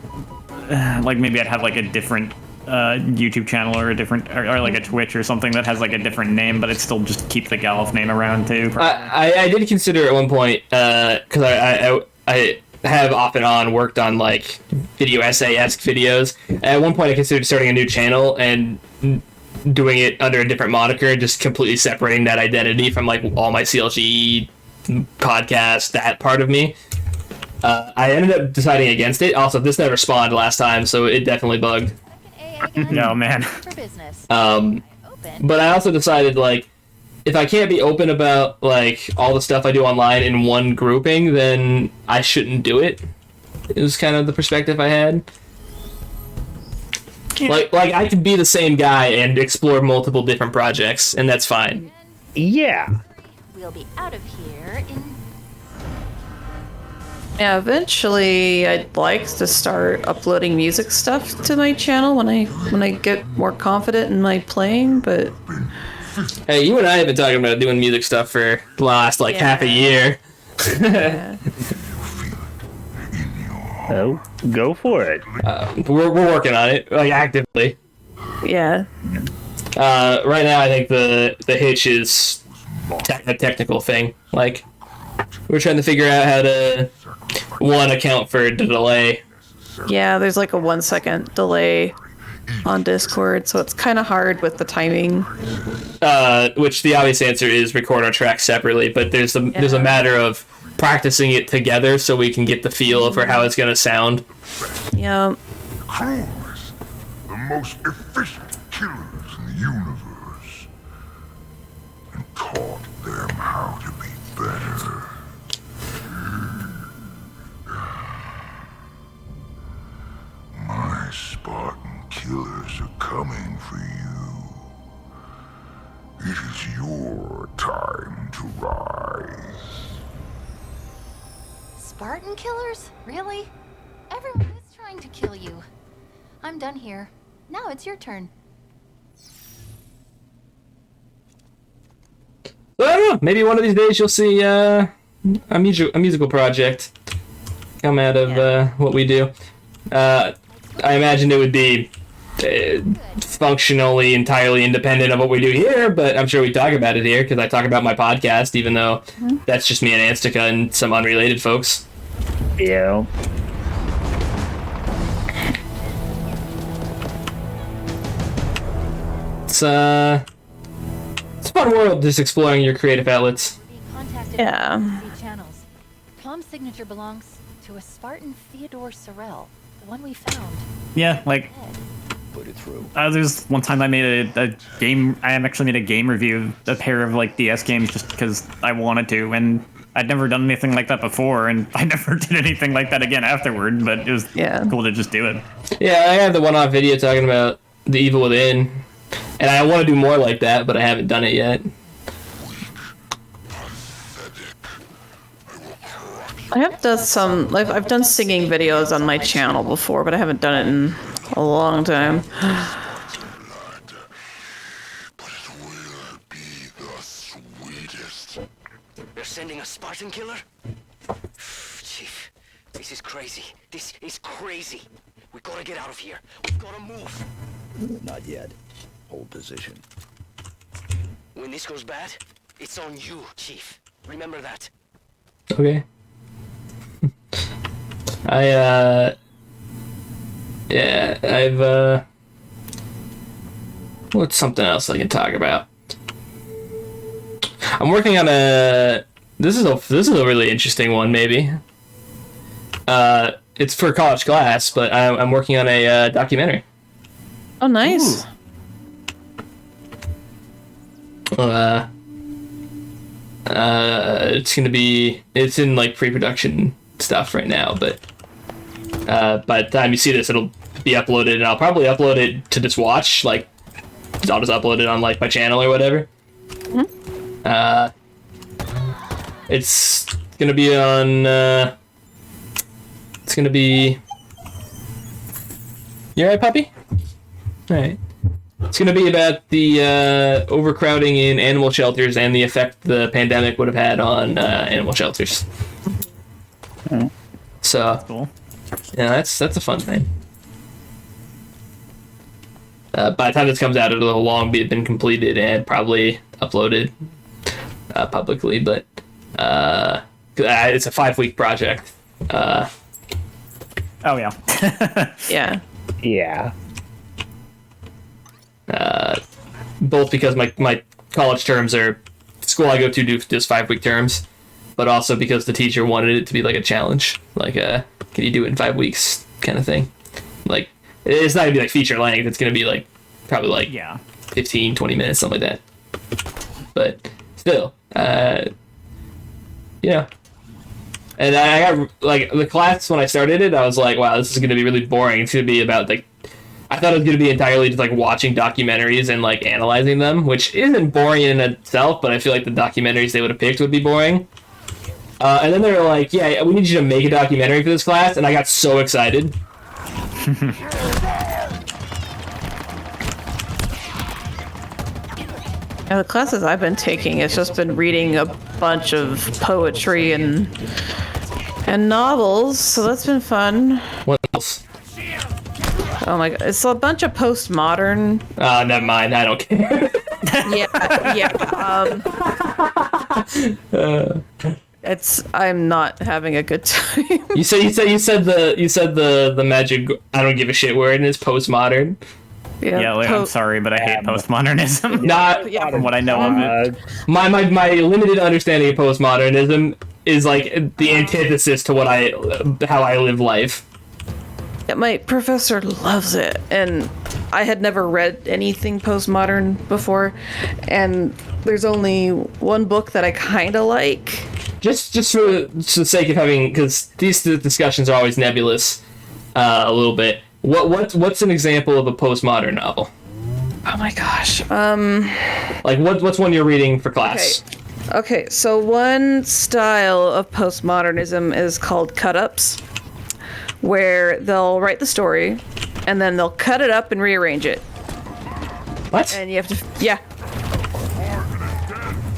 like maybe I'd have like a different YouTube channel or a different, or like a Twitch or something that has like a different name, but it still just keep the Galuf name around too. I did consider at one point, because I have off and on worked on like video essay-esque videos. At one point I considered starting a new channel and doing it under a different moniker, just completely separating that identity from like all my CLG podcasts, that part of me. I ended up deciding against it. Also, this never spawned last time, so it definitely bugged. No, man. For business. But I also decided, like, if I can't be open about like all the stuff I do online in one grouping, then I shouldn't do it. It was kind of the perspective I had. Like I could be the same guy and explore multiple different projects, and that's fine. Yeah. We'll be out of here in... Yeah, eventually I'd like to start uploading music stuff to my channel when I get more confident in my playing, but Hey, you and I have been talking about doing music stuff for the last like half a year. yeah. Oh, go for it. We're working on it, like actively. Yeah. Right now, I think the hitch is a technical thing. Like, we're trying to figure out how to account for the delay. Yeah, there's like a 1 second delay on Discord, so it's kind of hard with the timing. Which the obvious answer is record our tracks separately, but there's a matter of practicing it together so we can get the feel for how it's going to sound. Yeah. Crews, the most efficient killers in the universe, and taught them how to be better. My Spartan killers are coming for you. It is your time to rise. Spartan killers? Really? Everyone is trying to kill you. I'm done here. Now it's your turn. So, I don't know. Maybe one of these days you'll see a musical project come out of what we do. I imagine it would be functionally entirely independent of what we do here, but I'm sure we talk about it here because I talk about my podcast, even though that's just me and Anstca and some unrelated folks. Yeah. It's a fun world just exploring your creative outlets. Being contacted Yeah. by the channels. Tom's signature belongs to a Spartan Theodore Sorel, the one we found. Yeah, like there's one time I made a game. I actually made a game review of a pair of like DS games just because I wanted to, and I'd never done anything like that before, and I never did anything like that again afterward. But it was cool to just do it. Yeah, I have the one-off video talking about the evil within, and I want to do more like that, but I haven't done it yet. I have done some, like, I've done singing videos on my channel before, but I haven't done it in a long time. But it will be the sweetest. They're sending a Spartan killer? Chief, this is crazy. This is crazy. We gotta get out of here. We've gotta move. Not yet. Hold position. When this goes bad, it's on you, Chief. Remember that. Okay. What's something else I can talk about? I'm working on this is a really interesting one, maybe. It's for College Class, but I'm working on a documentary. Oh, nice. It's in like pre-production stuff right now, but by the time you see this, it'll be uploaded, and I'll probably upload it to just watch. Like, I'll just upload it on like my channel or whatever. It's gonna be on. It's gonna be. You alright, puppy? All right. It's going to be about the overcrowding in animal shelters and the effect the pandemic would have had on animal shelters. So, Cool. yeah, that's a fun thing. By the time this comes out, it'll long been completed and probably uploaded publicly. But it's a 5-week project. Oh yeah. Yeah. Yeah. Both because my college terms are school I go to do just 5-week terms, but also because the teacher wanted it to be like a challenge, like can you do it in 5 weeks kind of thing. Like it's not gonna be like feature length, it's gonna be like probably like 15-20 minutes, something like that. But still, yeah. And I got like the class when I started it, I was like, wow, this is gonna be really boring. It's gonna be about like, I thought it was gonna be entirely just like watching documentaries and like analyzing them, which isn't boring in itself, but I feel like the documentaries they would have picked would be boring. And then they were like, yeah, we need you to make a documentary for this class, and I got so excited. Yeah, the classes I've been taking, it's just been reading a bunch of poetry and novels, so that's been fun. What else? Oh my god, it's a bunch of postmodern. Never mind, I don't care. I'm not having a good time. You said the magic I don't give a shit word is postmodern. Yeah, like, I'm sorry, but I hate postmodernism. Not from what I know of it. My limited understanding of postmodernism is like the antithesis to how I live life. Yeah, my professor loves it, and I had never read anything postmodern before, and there's only one book that I kind of like. Just for the sake of having, because these discussions are always nebulous, a little bit. What's an example of a postmodern novel? Oh my gosh. Like what's one you're reading for class? Okay, so one style of postmodernism is called cut-ups, where they'll write the story, and then they'll cut it up and rearrange it. What? And you have to, yeah.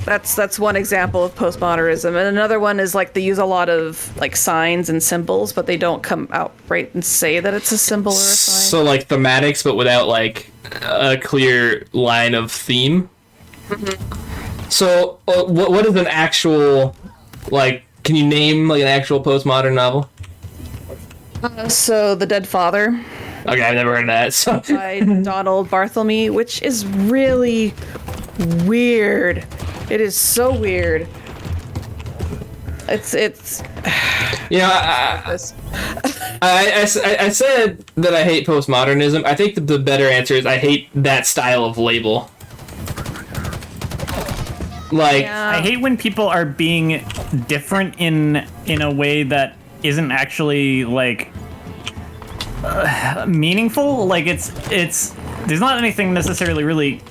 That's one example of postmodernism, and another one is like they use a lot of like signs and symbols, but they don't come out right and say that it's a symbol or a sign. So like thematics, but without like a clear line of theme. Mm-hmm. So what is an actual, like? Can you name like an actual postmodern novel? So The Dead Father. Okay, I've never heard of that. So. By Donald Barthelme, which is really weird. It is so weird. It's you know, I said that I hate postmodernism. I think the better answer is I hate that style of label. Like, I hate when people are being different in a way that isn't actually like meaningful. Like it's there's not anything necessarily really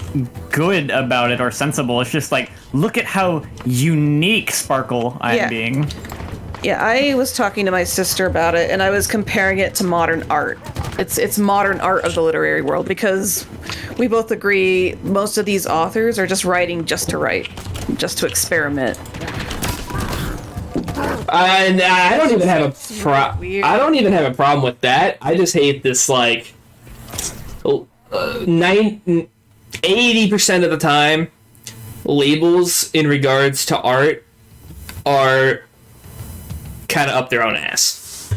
good about it or sensible. It's just like, look at how unique Sparkle I'm being. Yeah, I was talking to my sister about it, and I was comparing it to modern art. It's modern art of the literary world, because we both agree most of these authors are just writing just to write, just to experiment. I don't even have I don't even have a problem with that. I just hate this like 80% of the time labels in regards to art are kind of up their own ass.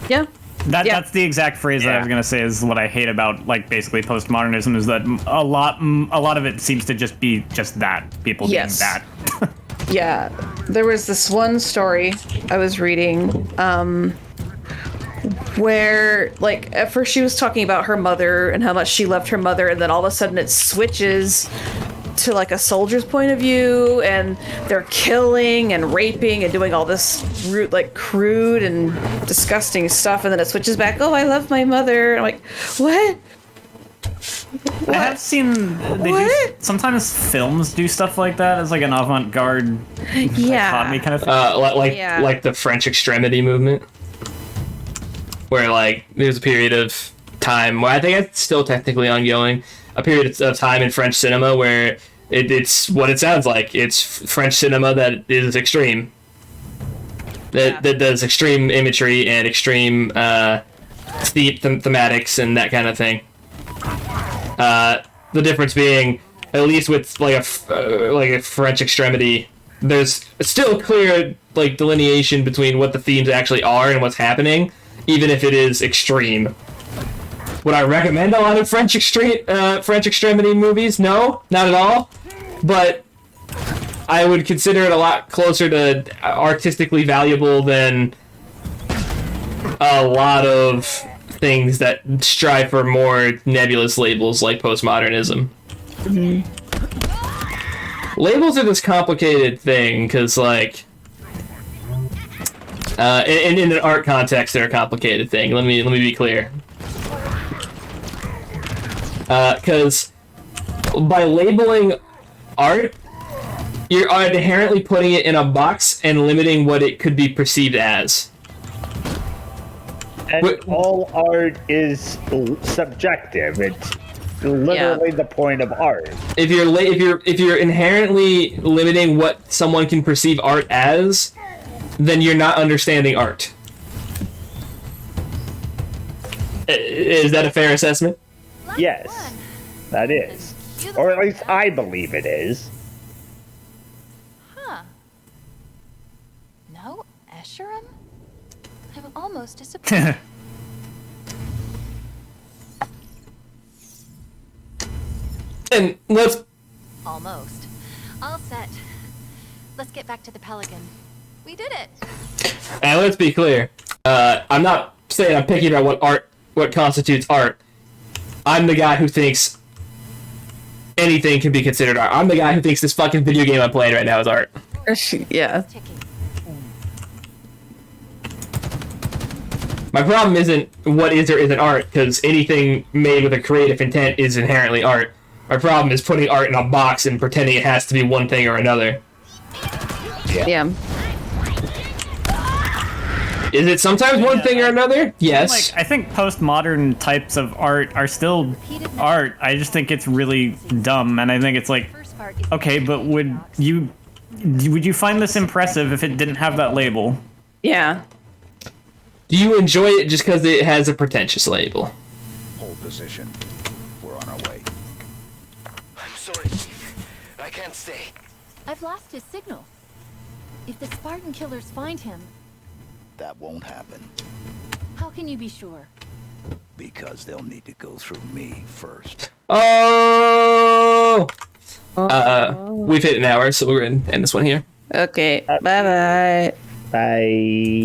Yeah. That's the exact phrase that I was gonna say is what I hate about like basically postmodernism, is that a lot of it seems to just be just that, people being that. Yeah, there was this one story I was reading where, like, at first she was talking about her mother and how much she loved her mother, and then all of a sudden it switches to, like, a soldier's point of view, and they're killing and raping and doing all this crude and disgusting stuff, and then it switches back, oh, I love my mother. I'm like, what? I have seen sometimes films do stuff like that as like an avant-garde dichotomy kind of thing. Like the French extremity movement, where like there's a period of time where I think it's still technically ongoing, a period of time in French cinema where it's what it sounds like. It's French cinema that is extreme, that does extreme imagery and extreme thematics and that kind of thing. The difference being, at least with like a French extremity, there's still clear like delineation between what the themes actually are and what's happening, even if it is extreme. Would I recommend a lot of French extremity movies? No, not at all. But I would consider it a lot closer to artistically valuable than a lot of things that strive for more nebulous labels like postmodernism. Labels are this complicated thing because, like, in an art context, they're a complicated thing. Let me be clear. Because by labeling art, you're inherently putting it in a box and limiting what it could be perceived as. And all art is subjective. It's literally the point of art. If you're inherently limiting what someone can perceive art as, then you're not understanding art. Is that a fair assessment? Yes, that is. Or at least I believe it is. Huh. No, Escherum? I'm almost disappointed. And let's... Almost. All set. Let's get back to the Pelican. We did it! And let's be clear. I'm not saying I'm picky about what constitutes art. I'm the guy who thinks anything can be considered art. I'm the guy who thinks this fucking video game I'm playing right now is art. Yeah. Ticking. My problem isn't what is or isn't art, because anything made with a creative intent is inherently art. My problem is putting art in a box and pretending it has to be one thing or another. Yeah. Is it sometimes one thing or another? Yes. I think postmodern types of art are still art. I just think it's really dumb, and I think it's like, okay, but would you find this impressive if it didn't have that label? Yeah. Do you enjoy it just because it has a pretentious label? Hold position. We're on our way. I'm sorry, Chief. I can't stay. I've lost his signal. If the Spartan killers find him, That won't happen. how can you be sure? Because they'll need to go through me first. Oh! We've hit an hour, so we're going to end this one here. Okay. Bye-bye. Bye.